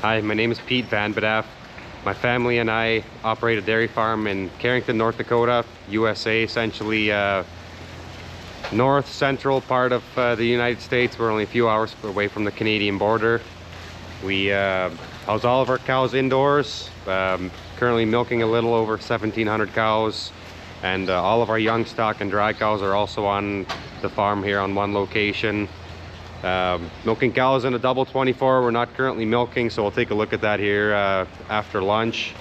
Hi, my name is Piet Van Bedaf. My family and I operate a dairy farm in Carrington, North Dakota, USA, essentially north central part of the United States. We're only a few hours away from the Canadian border. We house all of our cows indoors, currently milking a little over 1,700 cows, and all of our young stock and dry cows are also on the farm here on one location. Milking cows in a double 24. We're not currently milking, so we'll take a look at that here after lunch.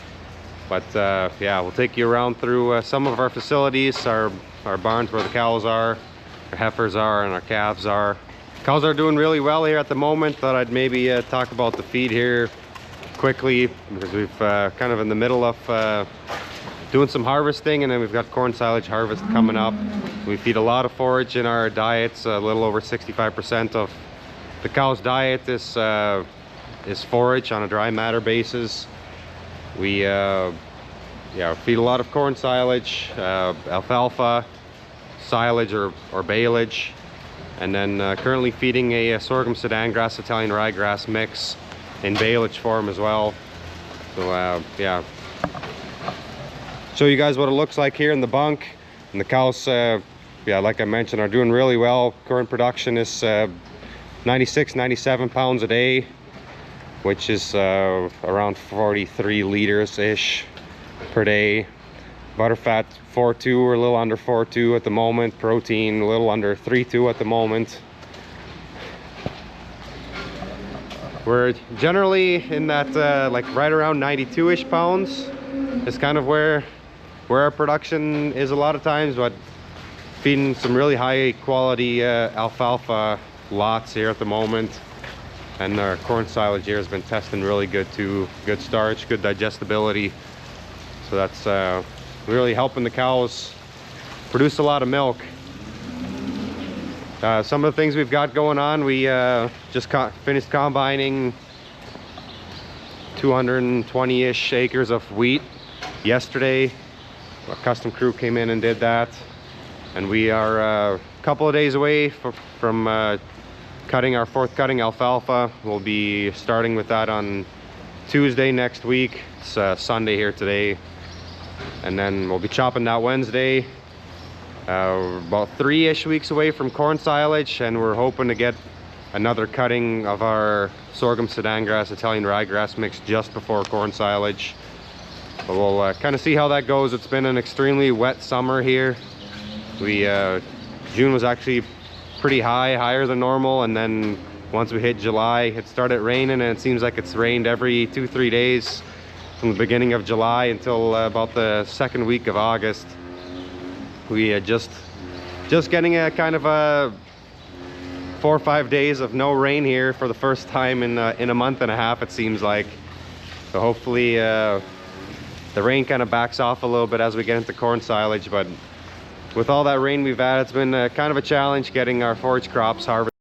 But yeah, we'll take you around through some of our facilities, our barns where the cows are, our heifers are, and our calves are. Cows are doing really well here at the moment. Thought I'd maybe talk about the feed here quickly, because we've kind of in the middle of doing some harvesting, and then we've got corn silage harvest coming up. We feed a lot of forage in our diets. A little over 65% of the cow's diet is forage on a dry matter basis. We feed a lot of corn silage, alfalfa, silage or baleage, and then currently feeding a sorghum sudan grass Italian ryegrass mix in baleage form as well. So yeah, show you guys what it looks like here in the bunk. And the cows, yeah, like I mentioned, are doing really well. Current production is 96, 97 pounds a day, which is around 43 liters ish per day. Butterfat 4.2 or a little under 4.2 at the moment. Protein a little under 3.2 at the moment. We're generally in that like right around 92-ish pounds is kind of where our production is a lot of times, but feeding some really high quality alfalfa lots here at the moment. And our corn silage here has been testing really good too. Good starch, good digestibility. So that's really helping the cows produce a lot of milk. Some of the things we've got going on, we just finished combining 220-ish acres of wheat yesterday. A custom crew came in and did that, and we are a couple of days away from cutting our fourth cutting alfalfa. We'll be starting with that on Tuesday next week. It's Sunday here today, and then we'll be chopping that Wednesday. We're about 3-ish weeks away from corn silage, and we're hoping to get another cutting of our sorghum sudan grass Italian ryegrass mix just before corn silage. But we'll kind of see how that goes. It's been an extremely wet summer here. June was actually pretty higher than normal, and then once we hit July, it started raining, and it seems like it's rained every 2-3 days from the beginning of July until about the second week of August. We just getting a kind of a 4 or 5 days of no rain here for the first time in a month and a half, it seems like. So hopefully the rain kind of backs off a little bit as we get into corn silage, but with all that rain we've had, it's been kind of a challenge getting our forage crops harvested.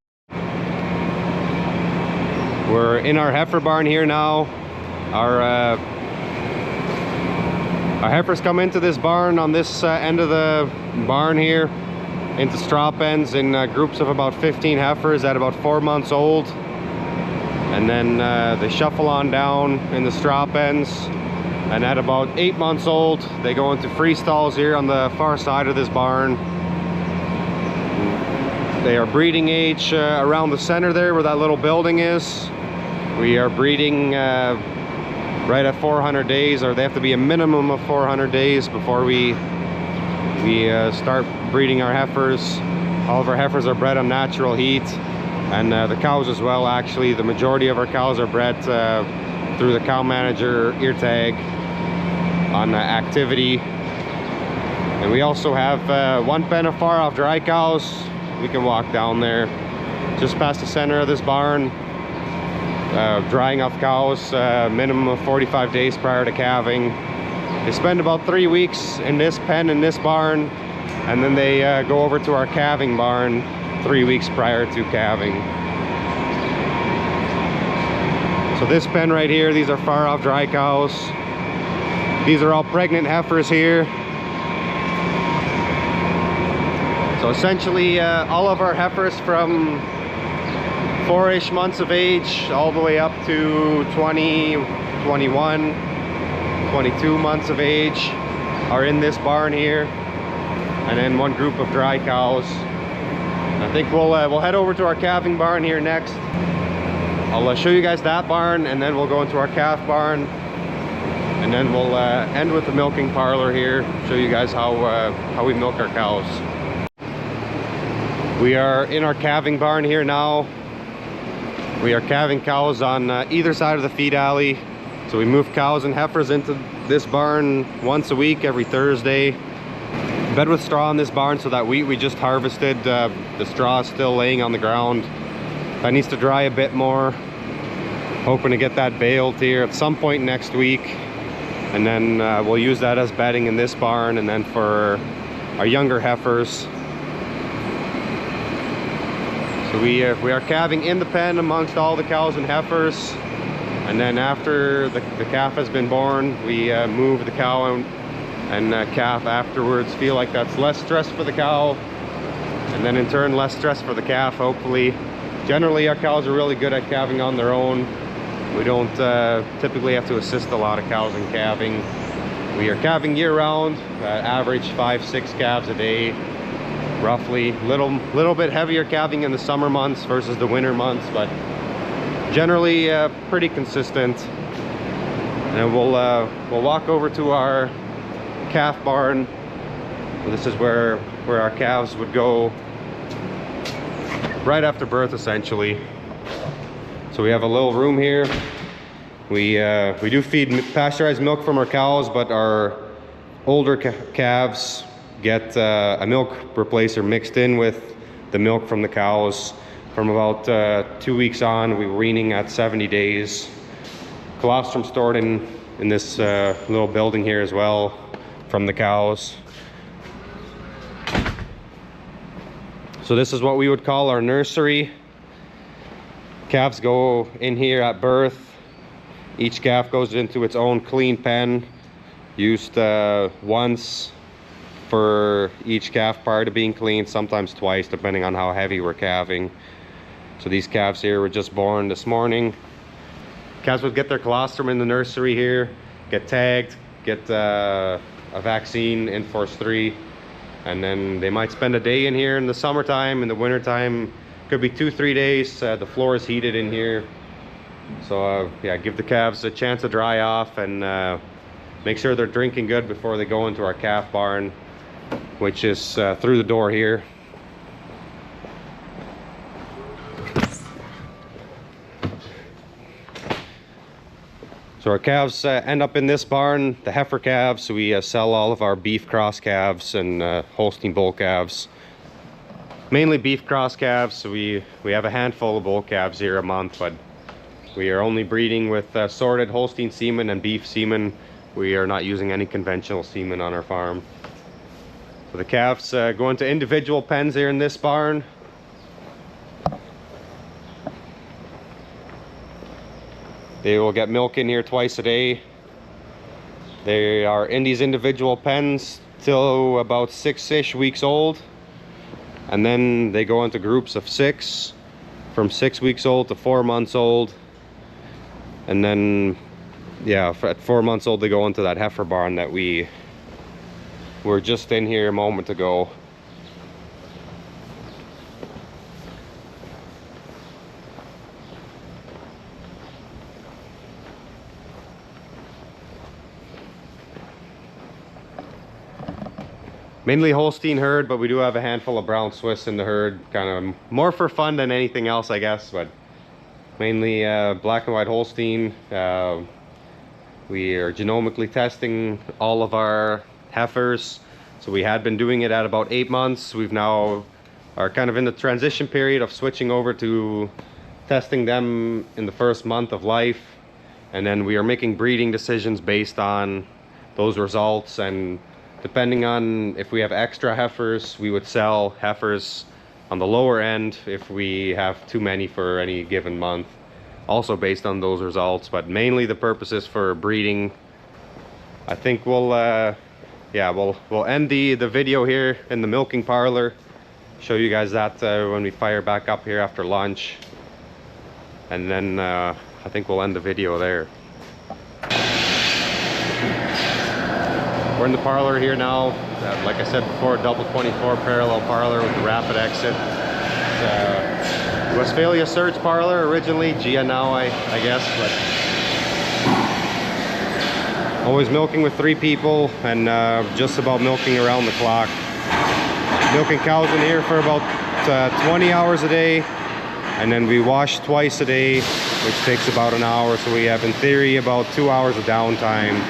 We're in our heifer barn here now. Our heifers come into this barn on this end of the barn here, into straw pens in groups of about 15 heifers at about 4 months old, and then they shuffle on down in the straw pens. And at about 8 months old, they go into free stalls here on the far side of this barn. They are breeding age around the center there where that little building is. We are breeding right at 400 days, or they have to be a minimum of 400 days before we start breeding our heifers. All of our heifers are bred on natural heat, and the cows as well. Actually, the majority of our cows are bred through the cow manager ear tag on activity. And we also have one pen of far off dry cows. We can walk down there just past the center of this barn, drying off cows, minimum of 45 days prior to calving. They spend about 3 weeks in this pen in this barn, and then they go over to our calving barn 3 weeks prior to calving. So this pen right here, these are far off dry cows. These are all pregnant heifers here. So essentially all of our heifers from 4-ish months of age all the way up to 20, 21, 22 months of age are in this barn here, and then one group of dry cows. I think we'll head over to our calving barn here next. I'll show you guys that barn, and then we'll go into our calf barn, and then we'll end with the milking parlor here, show you guys how we milk our cows. We are in our calving barn here now. We are calving cows on either side of the feed alley. So we move cows and heifers into this barn once a week, every Thursday. Bed with straw in this barn, so that wheat we just harvested, the straw is still laying on the ground. That needs to dry a bit more. Hoping to get that baled here at some point next week. And then we'll use that as bedding in this barn, and then for our younger heifers. So we are calving in the pen amongst all the cows and heifers. And then after the calf has been born, we move the cow and calf afterwards. Feel like that's less stress for the cow, and then in turn less stress for the calf, hopefully. Generally our cows are really good at calving on their own. We don't typically have to assist a lot of cows in calving. We are calving year round, average 5-6 calves a day roughly. Little bit heavier calving in the summer months versus the winter months, but generally pretty consistent. And we'll walk over to our calf barn. This is where our calves would go right after birth, essentially. So we have a little room here. We do feed pasteurized milk from our cows, but our older calves get a milk replacer mixed in with the milk from the cows. From about 2 weeks on, we were weaning at 70 days. Colostrum stored in this little building here as well from the cows. So this is what we would call our nursery. Calves go in here at birth. Each calf goes into its own clean pen, used once for each calf prior to being cleaned, sometimes twice depending on how heavy we're calving. So these calves here were just born this morning. Calves would get their colostrum in the nursery here, get tagged, get a vaccine in Force 3, and then they might spend a day in here in the summertime. In the wintertime, could be 2-3 days. The floor is heated in here. So yeah, give the calves a chance to dry off, and make sure they're drinking good before they go into our calf barn, which is through the door here. So our calves end up in this barn, the heifer calves. We sell all of our beef cross calves and Holstein bull calves. Mainly beef cross calves. So we have a handful of bull calves here a month, but we are only breeding with sorted Holstein semen and beef semen. We are not using any conventional semen on our farm. So the calves go into individual pens here in this barn. They will get milk in here twice a day. They are in these individual pens till about 6-ish weeks old. And then they go into groups of 6, from 6 weeks old to 4 months old. And then, yeah, at 4 months old, they go into that heifer barn that we were just in here a moment ago. Mainly Holstein herd, but we do have a handful of brown Swiss in the herd. Kind of more for fun than anything else, I guess, but mainly black and white Holstein. We are genomically testing all of our heifers. So we had been doing it at about 8 months. We've now are kind of in the transition period of switching over to testing them in the first month of life. And then we are making breeding decisions based on those results, and depending on if we have extra heifers, we would sell heifers on the lower end if we have too many for any given month, also based on those results. But mainly the purpose is for breeding. I think we'll end the video here in the milking parlor, show you guys that when we fire back up here after lunch. and then I think we'll end the video there. We're in the parlor here now. Like I said before, double 24 parallel parlor with the rapid exit. Westphalia Surge parlor originally, Gia now I guess, but always milking with 3 people and just about milking around the clock. Milking cows in here for about 20 hours a day, and then we wash twice a day, which takes about an hour, so we have in theory about 2 hours of downtime.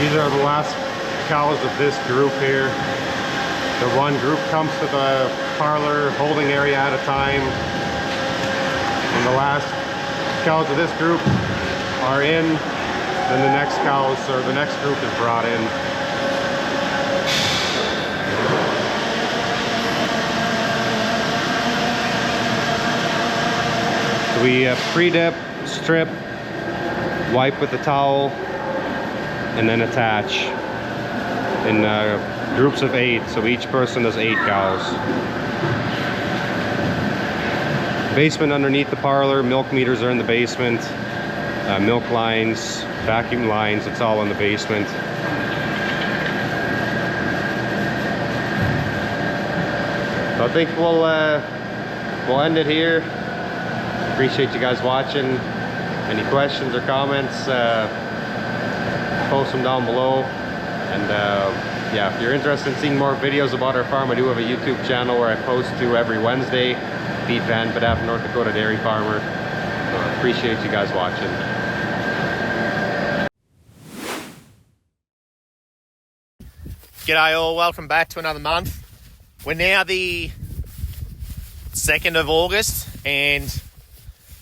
These are the last cows of this group here. The one group comes to the parlor holding area at a time. When the last cows of this group are in, then the next cows or the next group is brought in. So we pre-dip, strip, wipe with a towel, and then attach in groups of 8, so each person does 8 cows. Basement underneath the parlor, milk meters are in the basement, milk lines, vacuum lines, it's all in the basement. So I think we'll end it here. Appreciate you guys watching. Any questions or comments, post them down below. And yeah, if you're interested in seeing more videos about our farm, I do have a YouTube channel where I post to every Wednesday. Piet, North Dakota dairy farmer. Appreciate you guys watching. G'day all, welcome back to another month. We're now the 2nd of August and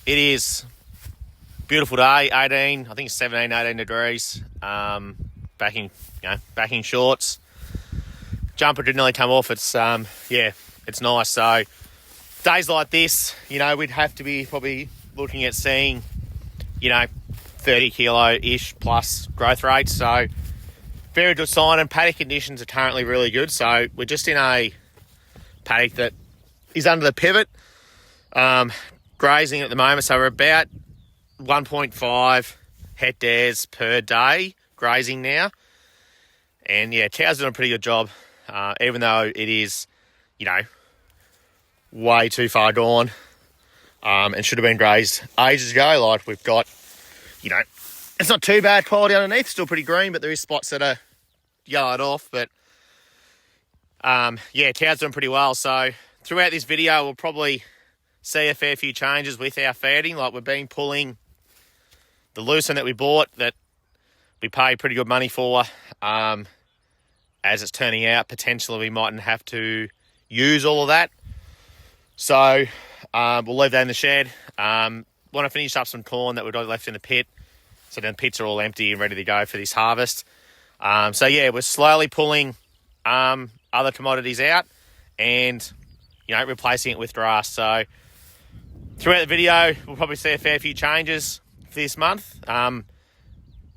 it is a beautiful day, 18, I think it's 17, 18 degrees. Back in shorts. Jumper didn't really come off. It's yeah, it's nice. So days like this, you know, we'd have to be probably looking at seeing, you know, 30 kilo-ish plus growth rates. So very good sign, and paddock conditions are currently really good. So we're just in a paddock that is under the pivot, grazing at the moment. So we're about 1.5 hectares per day grazing now. And yeah, cows doing a pretty good job, even though it is, you know, way too far gone, and should have been grazed ages ago. Like we've got, you know, it's not too bad quality underneath, still pretty green, but there is spots that are yellowed off. But yeah, cows doing pretty well. So throughout this video, we'll probably see a fair few changes with our feeding. Like we've been pulling the lucerne that we bought that we paid pretty good money for. As it's turning out, potentially we mightn't have to use all of that. So we'll leave that in the shed. Want to finish up some corn that we've got left in the pit. So then the pits are all empty and ready to go for this harvest. So yeah, we're slowly pulling other commodities out and, you know, replacing it with grass. So throughout the video, we'll probably see a fair few changes for this month.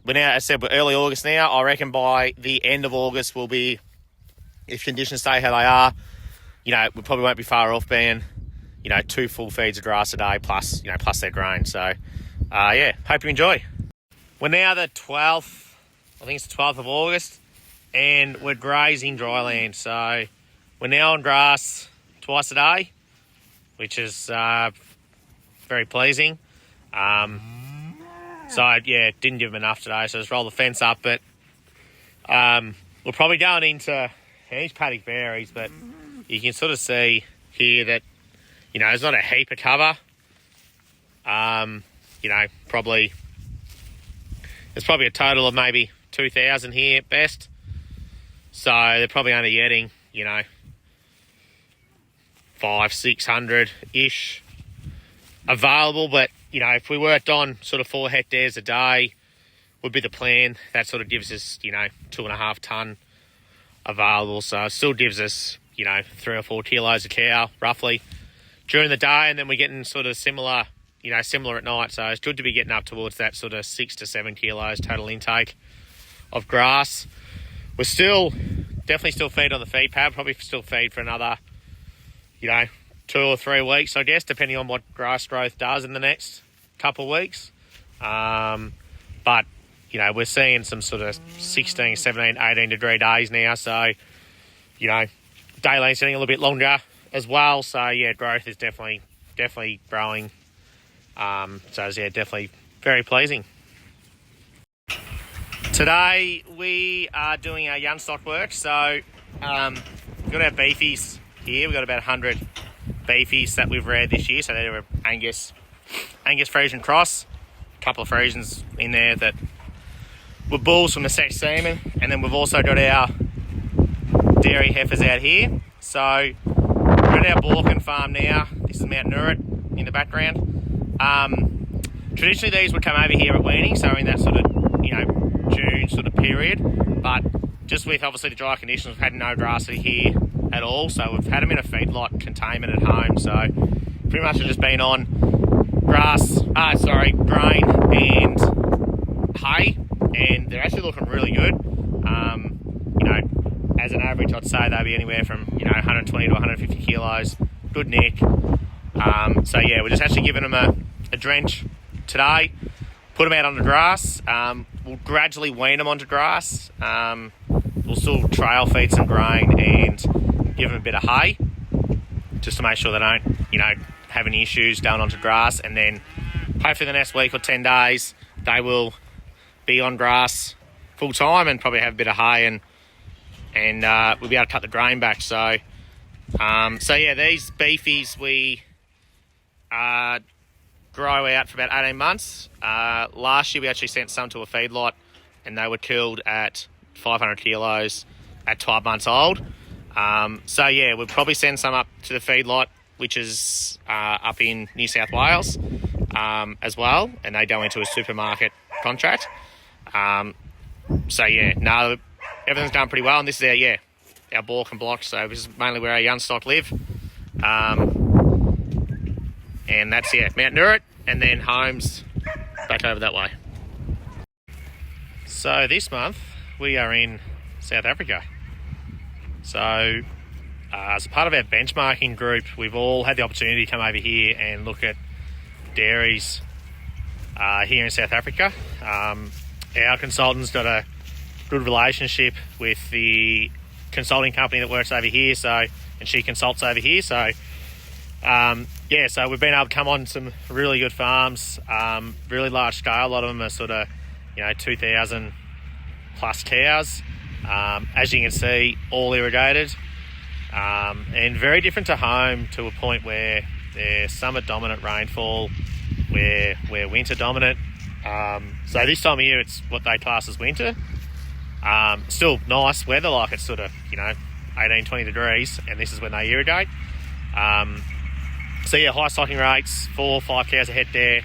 We're now, as I said, we're early August now. I reckon by the end of August we'll be, if conditions stay how they are, you know, we probably won't be far off being, you know, 2 full feeds of grass a day plus, you know, plus their grain. So, yeah, hope you enjoy. We're now the 12th, I think it's the 12th of August, and we're grazing dryland. So we're now on grass twice a day, which is very pleasing. So, yeah, didn't give them enough today, so just roll the fence up. But we're probably going into, each paddock varies, but you can sort of see here that, you know, there's not a heap of cover. You know, there's probably a total of maybe 2,000 here at best. So they're probably only getting, you know, 500-600-ish available. But, you know, if we worked on sort of 4 hectares a day would be the plan. That sort of gives us, you know, 2.5 tonne available. So it still gives us, you know, 3 or 4 kilos a cow, roughly, during the day. And then we're getting sort of similar, you know, similar at night. So it's good to be getting up towards that sort of 6 to 7 kilos total intake of grass. We're definitely still feed on the feed pad, probably still feed for another, you know, 2 or 3 weeks, I guess, depending on what grass growth does in the next couple of weeks. But, you know, we're seeing some sort of 16, 17, 18 degree days now. So, you know, day length's getting a little bit longer as well. So, yeah, growth is definitely growing. So, yeah, definitely very pleasing. Today, we are doing our young stock work. So, we've got our beefies here. We've got about 100 beefies that we've reared this year. So, they're Angus Friesian cross. A couple of Friesians in there that were bulls from the sex semen. And then we've also got our dairy heifers out here. So, we're at our Borken farm now. This is Mount Nurit in the background. Traditionally, these would come over here at weaning, so in that sort of, you know, June sort of period. But just with obviously the dry conditions, we've had no grass here at all. So we've had them in a feedlot containment at home. So pretty much have just been on grain and hay, and they're actually looking really good. You know, as an average, I'd say they'll be anywhere from, you know, 120 to 150 kilos. Good nick. So yeah, we're just actually giving them a drench today. Put them out on the grass. We'll gradually wean them onto grass. We'll still trail feed some grain and give them a bit of hay, just to make sure they don't, you know, have any issues going onto grass. And then hopefully the next week or 10 days, they will be on grass full time and probably have a bit of hay, and we'll be able to cut the grain back. So yeah, these beefies we grow out for about 18 months. Last year we actually sent some to a feedlot, and they were killed at 500 kilos at 12 months old. So yeah, we'll probably send some up to the feedlot, which is up in New South Wales as well, and they go into a supermarket contract. So yeah, no, everything's going pretty well, and this is our Borken block. So this is mainly where our young stock live. And that's, Mount Nurit, and then homes back over that way. So this month, we are in South Africa. So as a part of our benchmarking group, we've all had the opportunity to come over here and look at dairies here in South Africa. Our consultant's got a good relationship with the consulting company that works over here, and she consults over here. So so we've been able to come on some really good farms, really large scale. A lot of them are sort of, you know, 2,000 plus cows. As you can see, all irrigated, and very different to home, to a point where they're summer dominant rainfall, we're winter dominant. So this time of year, it's what they class as winter. Still nice weather, like it's sort of, you know, 18, 20 degrees, and this is when they irrigate. So yeah, high stocking rates, 4 or 5 cows a head there.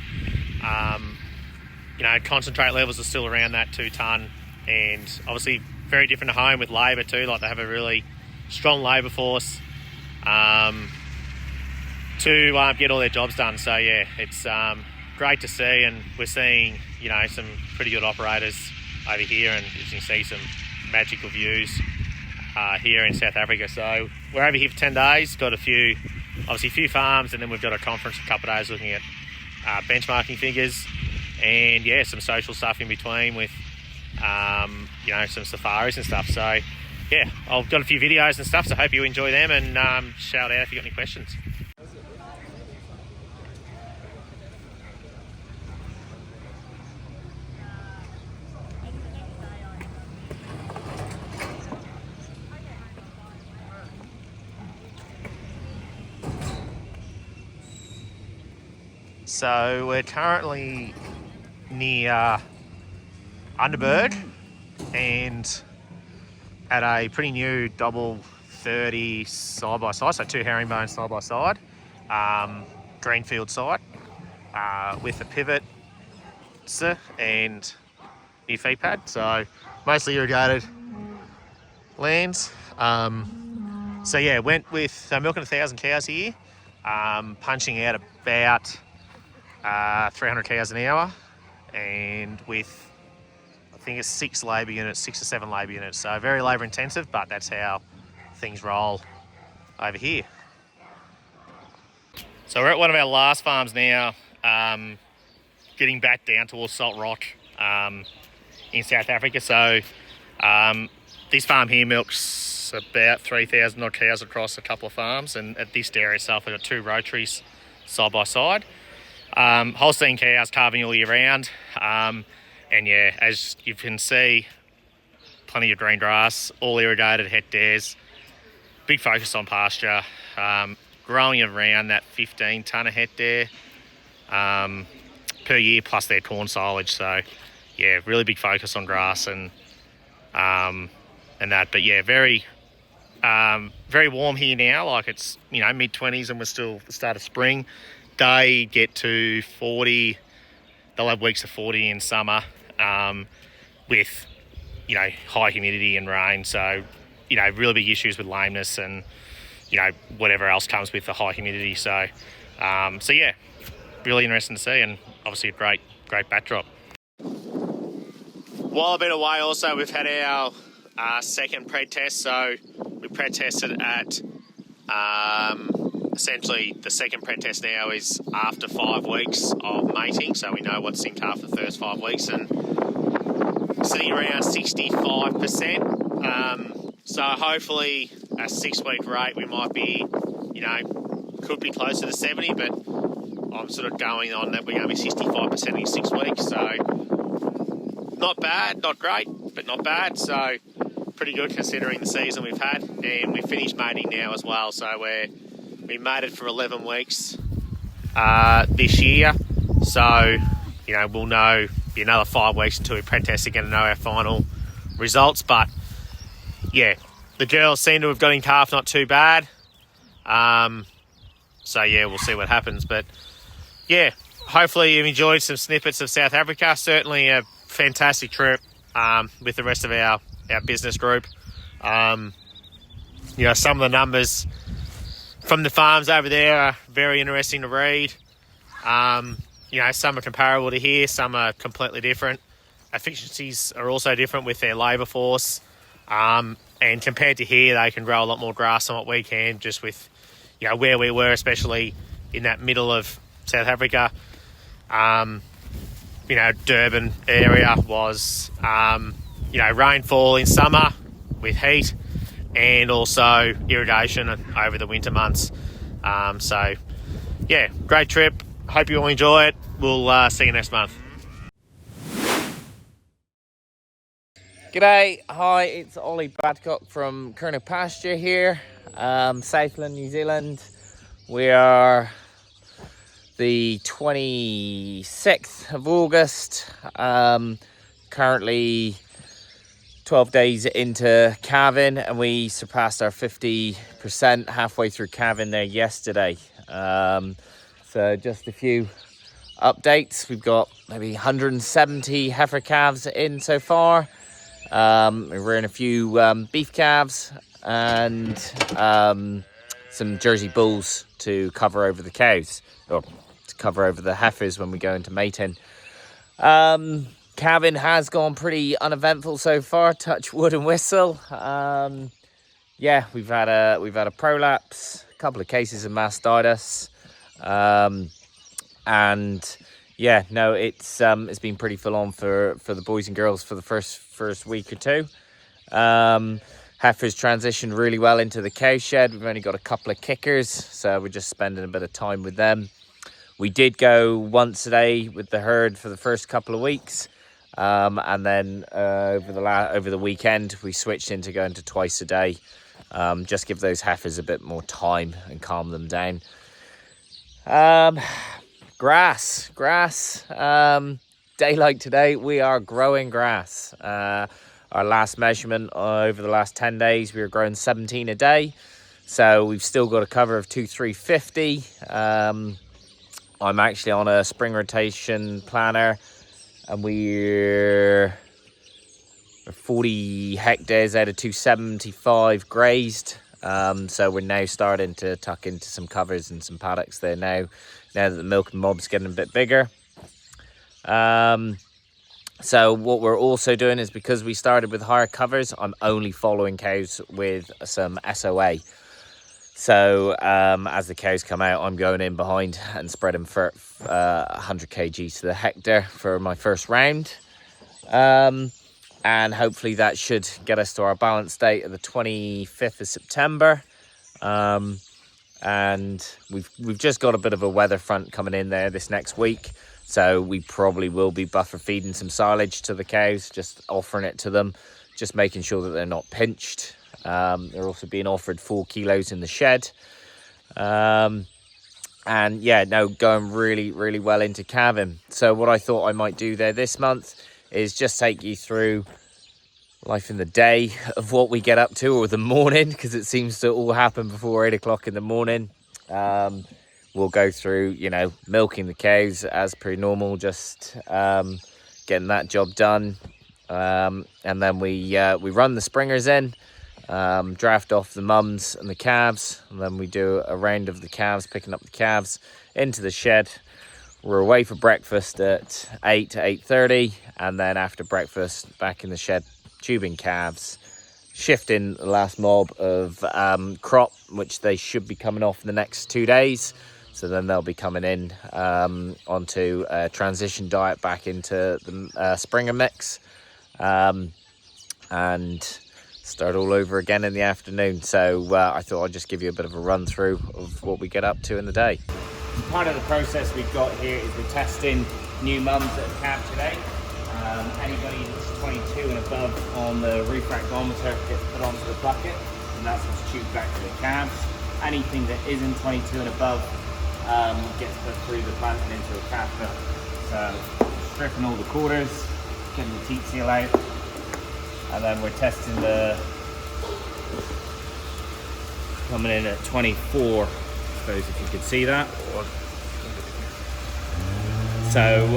You know, concentrate levels are still around that 2 tonne, and obviously very different to home with labour too. Like, they have a really strong labour force to get all their jobs done. So yeah, it's great to see, and we're seeing, you know, some pretty good operators over here, and you can see some magical views here in South Africa. So we're over here for 10 days, got a few farms, and then we've got a conference a couple of days looking at benchmarking figures, and yeah, some social stuff in between with you know, some safaris and stuff. So yeah, I've got a few videos and stuff, so I hope you enjoy them, and shout out if you've got any questions. So we're currently near Underberg, and at a pretty new double 30 side by side, so 2 herringbones side by side, greenfield side, with a pivot and new feed pad, so mostly irrigated lands. So yeah, went with milking 1,000 cows a year, punching out about 300 cows an hour, and with I think it's 6 or 7 labour units. So very labour intensive, but that's how things roll over here. So we're at one of our last farms now, getting back down towards Salt Rock in South Africa. So this farm here milks about 3,000 odd cows across a couple of farms, and at this dairy itself we've got 2 rotaries side by side. Holstein cows calving all year round, and yeah, as you can see, plenty of green grass, all irrigated hectares, big focus on pasture, growing around that 15 tonne a hectare per year, plus their corn silage. So yeah, really big focus on grass and that. But yeah, very warm here now. Like it's, you know, mid-20s and we're still at the start of spring. They get to 40. They'll have weeks of 40 in summer, with, you know, high humidity and rain. So, you know, really big issues with lameness and, you know, whatever else comes with the high humidity. So yeah, really interesting to see, and obviously a great backdrop. While I've been away also, we've had our second pred test. So we pred tested at, essentially the second pred test now is after 5 weeks of mating. So we know what's synced after the first 5 weeks, and sitting around 65%. So hopefully a 6-week rate, we might be, you know, could be closer to 70, but I'm sort of going on that we're going to be 65% in 6 weeks. So not bad, not great, but not bad. So pretty good considering the season we've had, and we finished mating now as well. So we mated for 11 weeks this year. So, you know, we'll know be another 5 weeks until we pred test again to know our final results. But yeah, the girls seem to have got in calf not too bad. So yeah, we'll see what happens. But yeah, hopefully you've enjoyed some snippets of South Africa. Certainly a fantastic trip with the rest of our business group. You know, some of the numbers from the farms over there are very interesting to read. You know, some are comparable to here, some are completely different. Efficiencies are also different with their labour force. And compared to here, they can grow a lot more grass than what we can, just with, you know, where we were, especially in that middle of South Africa. You know, Durban area was, you know, rainfall in summer with heat, and also irrigation over the winter months. So yeah, great trip. Hope you all enjoy it. We'll see you next month. G'day, hi, it's Ollie from Pasture here, Southland, New Zealand. We are the 26th of August, currently 12 days into calving, and we surpassed our 50% halfway through calving there yesterday. So just a few updates. We've got maybe 170 heifer calves in so far. We're rearing a few beef calves and some Jersey bulls to cover over the cows, or to cover over the heifers when we go into mating. Calving has gone pretty uneventful so far, touch wood and whistle. Yeah, we've had a prolapse, a couple of cases of mastitis, and yeah, no, it's been pretty full on for the boys and girls for the first week or two. Heifers transitioned really well into the cow shed. We've only got a couple of kickers, so we're just spending a bit of time with them. We did go once a day with the herd for the first couple of weeks, and then over the weekend we switched into going to twice a day. Just give those heifers a bit more time and calm them down. Grass. Day like today, we are growing grass. our last measurement over the last 10 days, we were growing 17 a day. So we've still got a cover of 2,350. I'm actually on a spring rotation planner, and we're 40 hectares out of 275 grazed. So we're now starting to tuck into some covers and some paddocks there now that the milking mob's getting a bit bigger. So what we're also doing is, because we started with higher covers, I'm only following cows with some SOA. So as the cows come out, I'm going in behind and spreading for 100 kg to the hectare for my first round. And hopefully that should get us to our balance date of the 25th of September. And we've just got a bit of a weather front coming in there this next week. So we probably will be buffer feeding some silage to the cows, just offering it to them, just making sure that they're not pinched. They're also being offered 4 kilos in the shed. And yeah, no, going really, really well into calving. So what I thought I might do there this month is just take you through life in the day of what we get up to, or the morning, because it seems to all happen before 8 o'clock in the morning. We'll go through, you know, milking the cows as per normal, just getting that job done. And then we run the springers in, draft off the mums and the calves, and then we do a round of the calves, picking up the calves into the shed. We're away for breakfast at 8 to 8:30, and then after breakfast back in the shed tubing calves, shifting the last mob of crop, which they should be coming off in the next 2 days. So then they'll be coming in onto a transition diet back into the Springer mix, and start all over again in the afternoon. So I thought I'd just give you a bit of a run through of what we get up to in the day. Part of the process we've got here is we're testing new mums that have calved today. Anybody that's 22 and above on the refractometer gets put onto the bucket, and that's what's tubed back to the calves. Anything that isn't 22 and above gets put through the plant and into a catheter. So stripping all the quarters, getting the teat seal out, and then we're testing the coming in at 24. I suppose if you could see that. So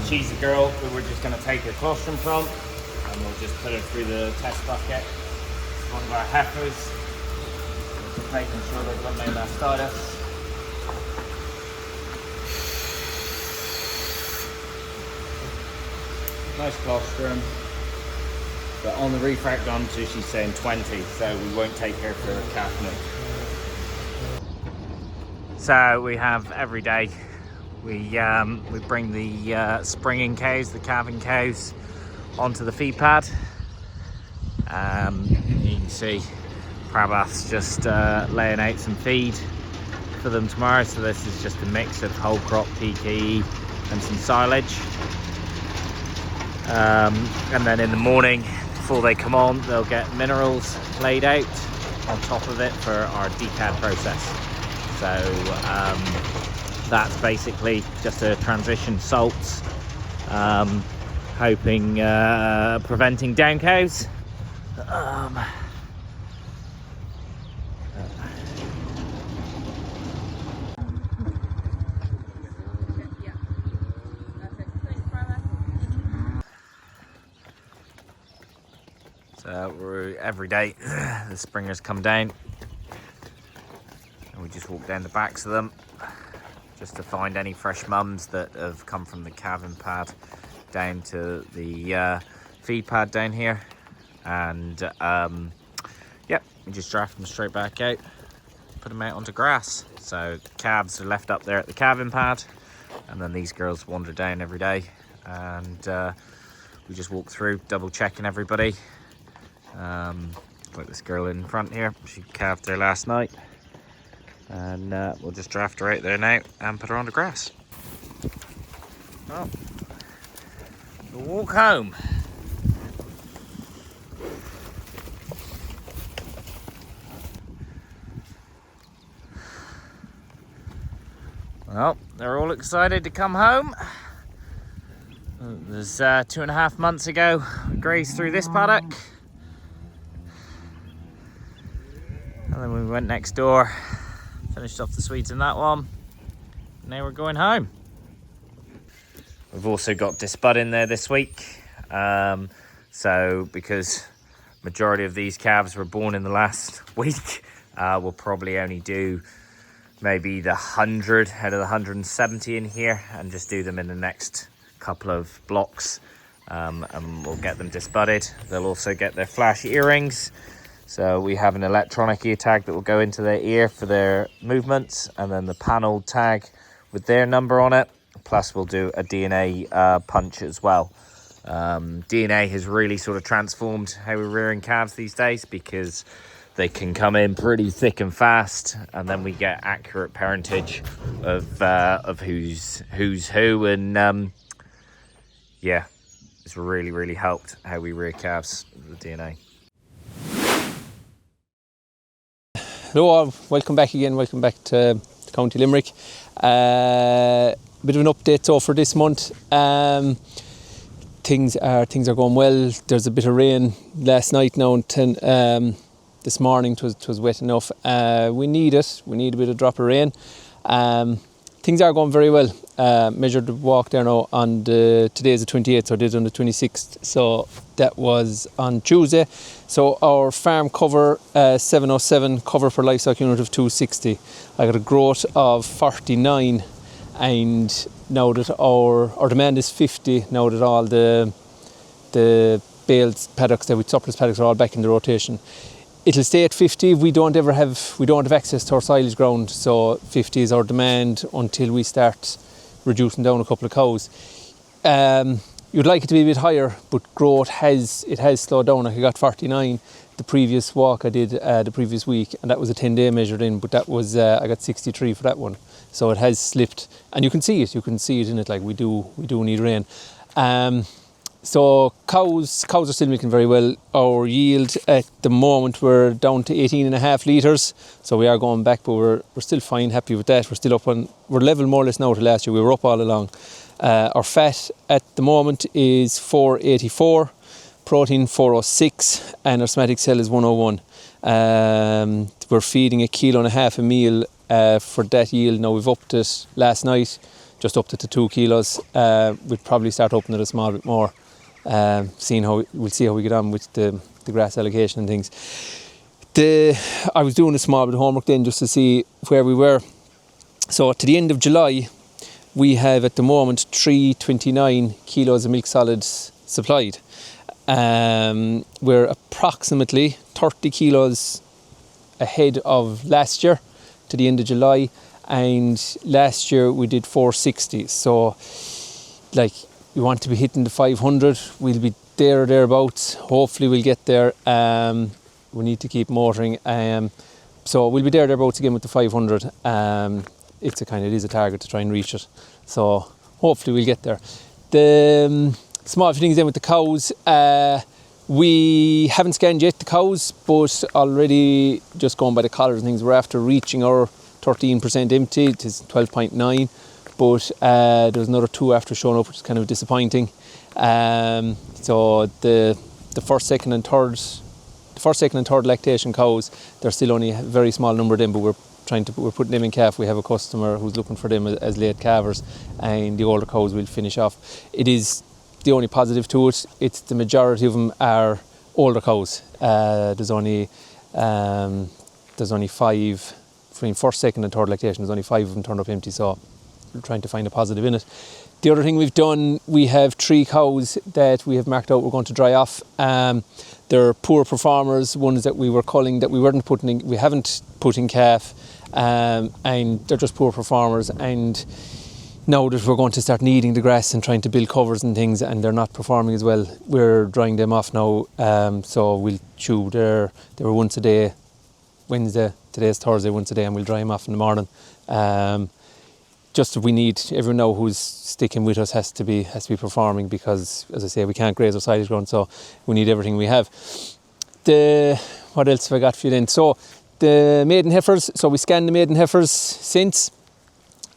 she's a girl that we're just going to take her colostrum from, and we'll just put her through the test bucket. It's one of our heifers, just making sure they've got no mastitis. Nice colostrum, but on the refractometer she's saying 20, so we won't take her for a calf milk. So we have every day we bring the springing cows, the calving cows, onto the feed pad. You can see Prabhath's just laying out some feed for them tomorrow. So this is just a mix of whole crop PKE and some silage. And then in the morning, before they come on, they'll get minerals laid out on top of it for our decad process. So that's basically just a transition salts, hoping preventing down cows. So we're every day the springers come down, and we just walk down the backs of them just to find any fresh mums that have come from the calving pad down to the feed pad down here, and yep, we just draft them straight back out, put them out onto grass. So the calves are left up there at the calving pad, and then these girls wander down every day, and we just walk through double checking everybody. Like this girl in front here, she calved there last night, and we'll just draft her out there now and put her on the grass. Well, we'll walk home. Well, they're all excited to come home. It was 2.5 months ago we grazed through this paddock. And then we went next door, finished off the Swedes in that one. Now we're going home. We've also got Dispud in there this week. So because majority of these calves were born in the last week, we'll probably only do maybe the 100 out of the 170 in here and just do them in the next couple of blocks. And we'll get them disbudded. They'll also get their flash earrings. So we have an electronic ear tag that will go into their ear for their movements, and then the panel tag with their number on it. Plus we'll do a DNA punch as well. DNA has really sort of transformed how we're rearing calves these days, because they can come in pretty thick and fast, and then we get accurate parentage of who's who, and yeah, it's really helped how we rear calves, the DNA. Hello all, welcome back again, welcome back to County Limerick. Bit of an update so for this month. Things are going well. There's a bit of rain last night now, and this morning it was wet enough. We need it, we need a bit of drop of rain. Things are going very well. Measured the walk there now on today is the 28th, so I did on the 26th, so that was on Tuesday. So our farm cover 707, cover per livestock unit of 260. I got a growth of 49, and now that our demand is 50, now that all the bales paddocks, with surplus paddocks, are all back in the rotation. It'll stay at 50. We don't have access to our silage ground, so 50 is our demand until we start reducing down a couple of cows. You'd like it to be a bit higher, but growth has slowed down. I got 49 the previous walk I did the previous week, and that was a 10-day measured in, but that was I got 63 for that one. So it has slipped, and you can see it in it. Like we do need rain. So cows are still milking very well. Our yield at the moment, we're down to 18.5 litres. So we are going back, but we're still fine, happy with that. We're level more or less now to last year. We were up all along. Our fat at the moment is 484, protein 406, and our somatic cell is 101. We're feeding 1.5 kilos a meal for that yield. Now we've upped it last night, just upped it to 2 kilos. We'd probably start upping it a small bit more. We'll see how we get on with the grass allocation and things. I was doing a small bit of homework then just to see where we were. So to the end of July, we have at the moment 329 kilos of milk solids supplied. We're approximately 30 kilos ahead of last year to the end of July, and last year we did 460. So we want to be hitting the 500. We'll be there or thereabouts. Hopefully we'll get there. We need to keep motoring. So we'll be there or thereabouts again with the 500. It is a target to try and reach it. So hopefully we'll get there. The small things then with the cows. We haven't scanned yet the cows, but already just going by the collars and things, we're after reaching our 13% empty. It is 12.9. But there's another 2 after showing up, which is kind of disappointing. So the first, second and third lactation cows, they're still only a very small number of them, but we're putting them in calf. We have a customer who's looking for them as late calvers, and the older cows will finish off. It is the only positive to it. It's the majority of them are older cows. There's only 5 between first, second and third lactation. There's only 5 of them turned up empty, so we're trying to find a positive in it. The other thing we've done, we have 3 cows that we have marked out we're going to dry off. They're poor performers, ones that we were culling that we haven't put in calf, and they're just poor performers. And now that we're going to start kneading the grass and trying to build covers and things, and they're not performing as well, we're drying them off now. So we'll chew they were once a day, Wednesday, today's Thursday, once a day, and we'll dry them off in the morning. Just we need everyone now who's sticking with us has to be performing, because as I say, we can't graze our silage ground, so we need everything we have. What else have I got for you then? So the maiden heifers, so we scanned the maiden heifers since,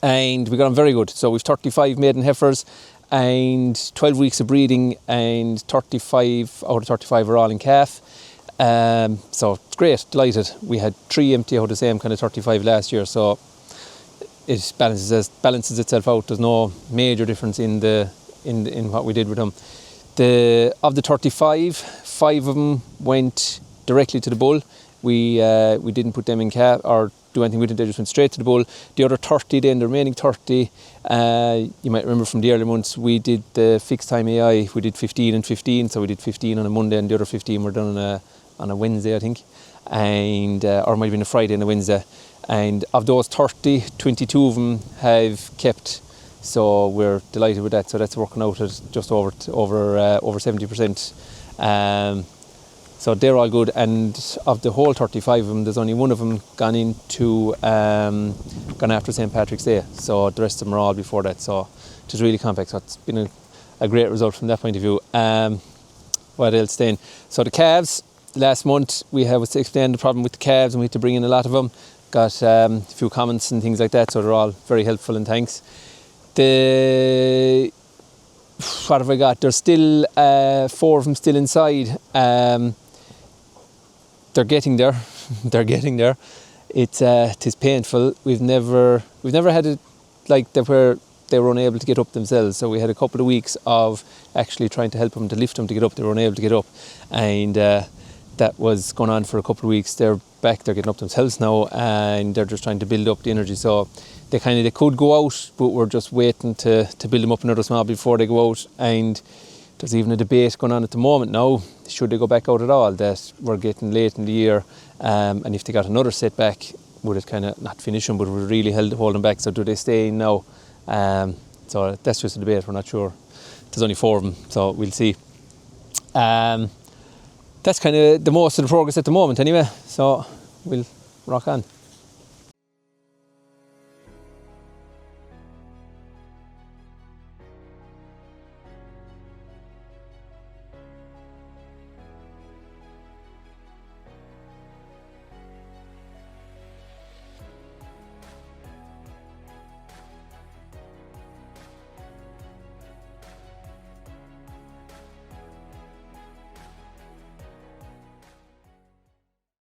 and we got them very good. So we've 35 maiden heifers. and 12 weeks of breeding, and 35 out of 35 are all in calf. So it's great, delighted. We had 3 empty out of the same kind of 35 last year, so it balances itself out. There's no major difference in what we did with them. Of the 35, 5 of them went directly to the bull. We didn't put them in calf or do anything with it, they just went straight to the bull. The other 30 then, the remaining 30, you might remember from the early months, we did the fixed time AI, we did 15 and 15, so we did 15 on a Monday and the other 15 were done on a Wednesday, I think, and or it might have been a Friday and a Wednesday. And of those 30, 22 of them have kept, so we're delighted with that. So that's working out at just over 70%. So they're all good, and of the whole 35 of them, there's only one of them gone after St. Patrick's Day. So the rest of them are all before that. So it was really compact. So it's been a great result from that point of view. What else then? So the calves, last month we explained the problem with the calves, and we had to bring in a lot of them. Got a few comments and things like that, so they're all very helpful, and thanks. What have I got? There's still 4 of them still inside. They're getting there. They're getting there. It is painful. We've never had it like that where they were unable to get up themselves. So we had a couple of weeks of actually trying to help them, to lift them to get up. They were unable to get up, and that was going on for a couple of weeks. They're back. They're getting up themselves now, and they're just trying to build up the energy. So they could go out, but we're just waiting to build them up another small before they go out. And there's even a debate going on at the moment now, should they go back out at all, that we're getting late in the year, and if they got another setback, would it kind of not finish them, but would really hold them back? So do they stay in now? So that's just a debate, we're not sure. There's only 4 of them, so we'll see. That's kind of the most of the progress at the moment anyway, so we'll rock on.